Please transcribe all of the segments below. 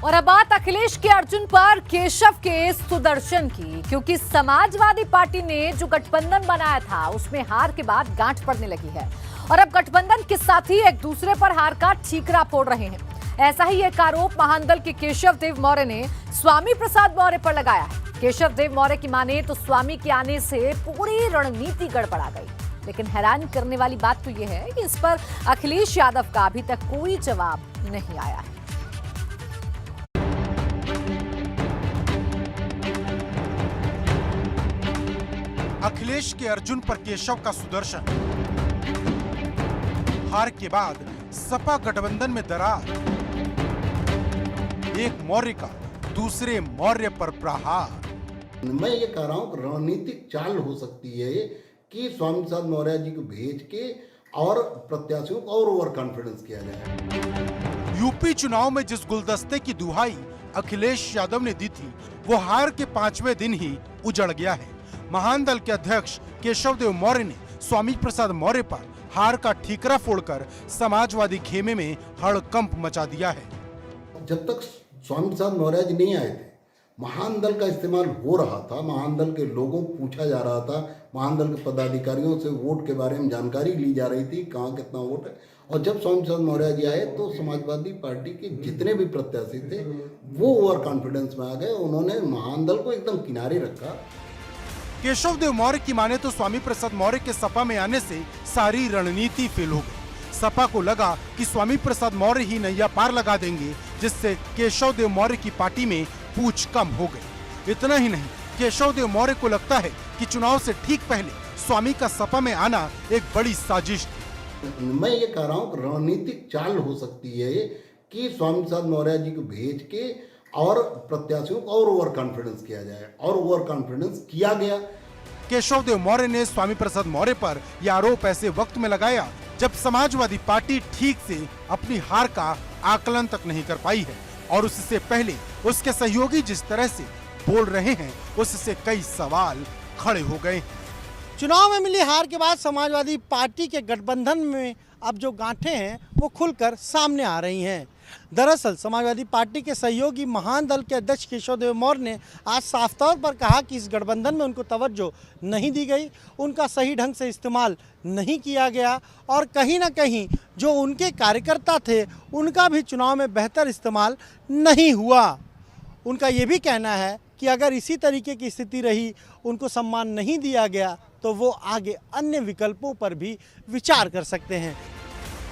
और अब बात अखिलेश के अर्जुन पर केशव के सुदर्शन की, क्योंकि समाजवादी पार्टी ने जो गठबंधन बनाया था उसमें हार के बाद गांठ पड़ने लगी है और अब गठबंधन के साथी एक दूसरे पर हार का ठीकरा फोड़ रहे हैं। ऐसा ही एक आरोप महानदल के केशव देव मौर्य ने स्वामी प्रसाद मौर्य पर लगाया है। केशव देव मौर्य की माने तो स्वामी के आने से पूरी रणनीति गड़बड़ा गई, लेकिन हैरान करने वाली बात तो यह है कि इस पर अखिलेश यादव का अभी तक कोई जवाब नहीं आया है। अखिलेश के अर्जुन पर केशव का सुदर्शन, हार के बाद सपा गठबंधन में दरार, एक मौर्य का दूसरे मौर्य पर प्रहार। मैं ये कह रहा हूँ रणनीतिक चाल हो सकती है कि स्वामी प्रसाद मौर्य जी को भेज के और प्रत्याशियों को और ओवर कॉन्फिडेंस किया जाए। यूपी चुनाव में जिस गुलदस्ते की दुहाई अखिलेश यादव ने दी थी, वो हार के 5वें दिन ही उजड़ गया है। महानदल के अध्यक्ष केशव देव मौर्य ने स्वामी प्रसाद मौर्य पर हार का ठीकरा फोड़कर समाजवादी खेमे में हड़कंप मचा दिया है। जब तक स्वामी प्रसाद मौर्य जी नहीं आए थे, महानदल का इस्तेमाल हो रहा था, महानदल के लोगों को पूछा जा रहा था, महानदल के पदाधिकारियों से वोट के बारे में जानकारी ली जा रही थी, कहाँ कितना वोट है। और जब स्वामी प्रसाद मौर्य जी आए तो समाजवादी पार्टी के जितने भी प्रत्याशी थे वो ओवर कॉन्फिडेंस में आ गए। उन्होंने महानदल को एकदम किनारे रखा। केशव देव मौर्य की माने तो स्वामी प्रसाद मौर्य के सपा में आने से सारी रणनीति फेल हो गई। सपा को लगा कि स्वामी प्रसाद मौर्य ही नैया पार लगा देंगे, जिससे केशव देव मौर्य की पार्टी में पूछ कम हो गई। इतना ही नहीं, केशव देव मौर्य को लगता है कि चुनाव से ठीक पहले स्वामी का सपा में आना एक बड़ी साजिश थी। मैं ये कह रहा हूँ रणनीतिक चाल हो सकती है कि स्वामी प्रसाद मौर्य जी को भेज के और प्रत्याशियों को और ओवर कॉन्फिडेंस किया जाए, और ओवर कॉन्फिडेंस किया गया। केशव देव मौर्य ने स्वामी प्रसाद मौर्य पर यह आरोप ऐसे वक्त में लगाया जब समाजवादी पार्टी ठीक से अपनी हार का आकलन तक नहीं कर पाई है, और उससे पहले उसके सहयोगी जिस तरह से बोल रहे हैं उससे कई सवाल खड़े हो गए। चुनाव में मिली हार के बाद समाजवादी पार्टी के गठबंधन में अब जो गांठें हैं वो खुलकर सामने आ रही हैं। दरअसल समाजवादी पार्टी के सहयोगी महानदल के अध्यक्ष केशव देव मौर्य ने आज साफ तौर पर कहा कि इस गठबंधन में उनको तवज्जो नहीं दी गई, उनका सही ढंग से इस्तेमाल नहीं किया गया और कहीं ना कहीं जो उनके कार्यकर्ता थे उनका भी चुनाव में बेहतर इस्तेमाल नहीं हुआ। उनका ये भी कहना है कि अगर इसी तरीके की स्थिति रही, उनको सम्मान नहीं दिया गया, तो वो आगे अन्य विकल्पों पर भी विचार कर सकते हैं।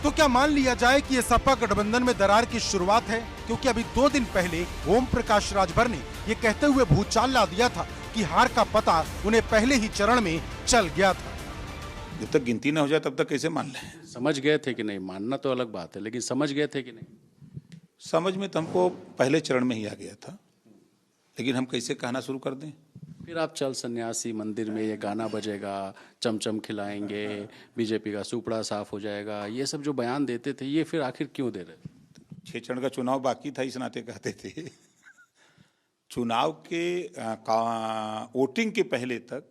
तो क्या मान लिया जाए कि ये सपा गठबंधन में दरार की शुरुआत है? क्योंकि अभी 2 दिन पहले ओम प्रकाश राजभर ने ये कहते हुए भूचाल ला दिया था कि हार का पता उन्हें पहले ही चरण में चल गया था। जब तक गिनती न हो जाए तब तक कैसे मान लें? समझ गए थे कि नहीं, मानना तो अलग बात है, लेकिन समझ गए थे कि नहीं? समझ में तो हमको पहले चरण में ही आ गया था, लेकिन हम कैसे कहना शुरू कर दें? फिर आप चल सन्यासी मंदिर में ये गाना बजेगा, चमचम खिलाएंगे, बीजेपी का सुपड़ा साफ हो जाएगा, ये सब जो बयान देते थे, ये फिर आखिर क्यों दे रहे थे? 6 चरण का चुनाव बाकी था, इस नाते कहते थे। चुनाव के वोटिंग के पहले तक,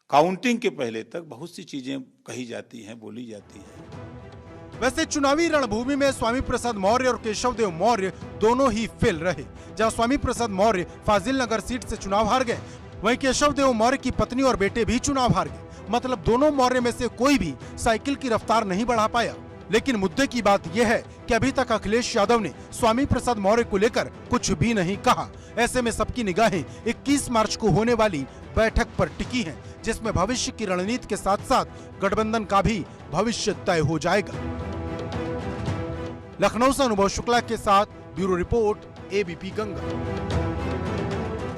काउंटिंग के पहले तक बहुत सी चीजें कही जाती हैं, बोली जाती हैं। वैसे चुनावी रणभूमि में स्वामी प्रसाद मौर्य और केशव देव मौर्य दोनों ही फेल रहे। जहां स्वामी प्रसाद मौर्य फाजिल नगर सीट से चुनाव हार गए, वहीं केशव देव मौर्य की पत्नी और बेटे भी चुनाव हार गए। मतलब दोनों मौर्य में से कोई भी साइकिल की रफ्तार नहीं बढ़ा पाया। लेकिन मुद्दे की बात यह है कि अभी तक अखिलेश यादव ने स्वामी प्रसाद मौर्य को लेकर कुछ भी नहीं कहा। ऐसे में सबकी निगाहें 21 मार्च को होने वाली बैठक पर टिकी हैं, जिसमें भविष्य की रणनीति के साथ साथ गठबंधन का भी भविष्य तय हो जाएगा। लखनऊ से अनुभव शुक्ला के साथ ब्यूरो रिपोर्ट, एबीपी गंगा।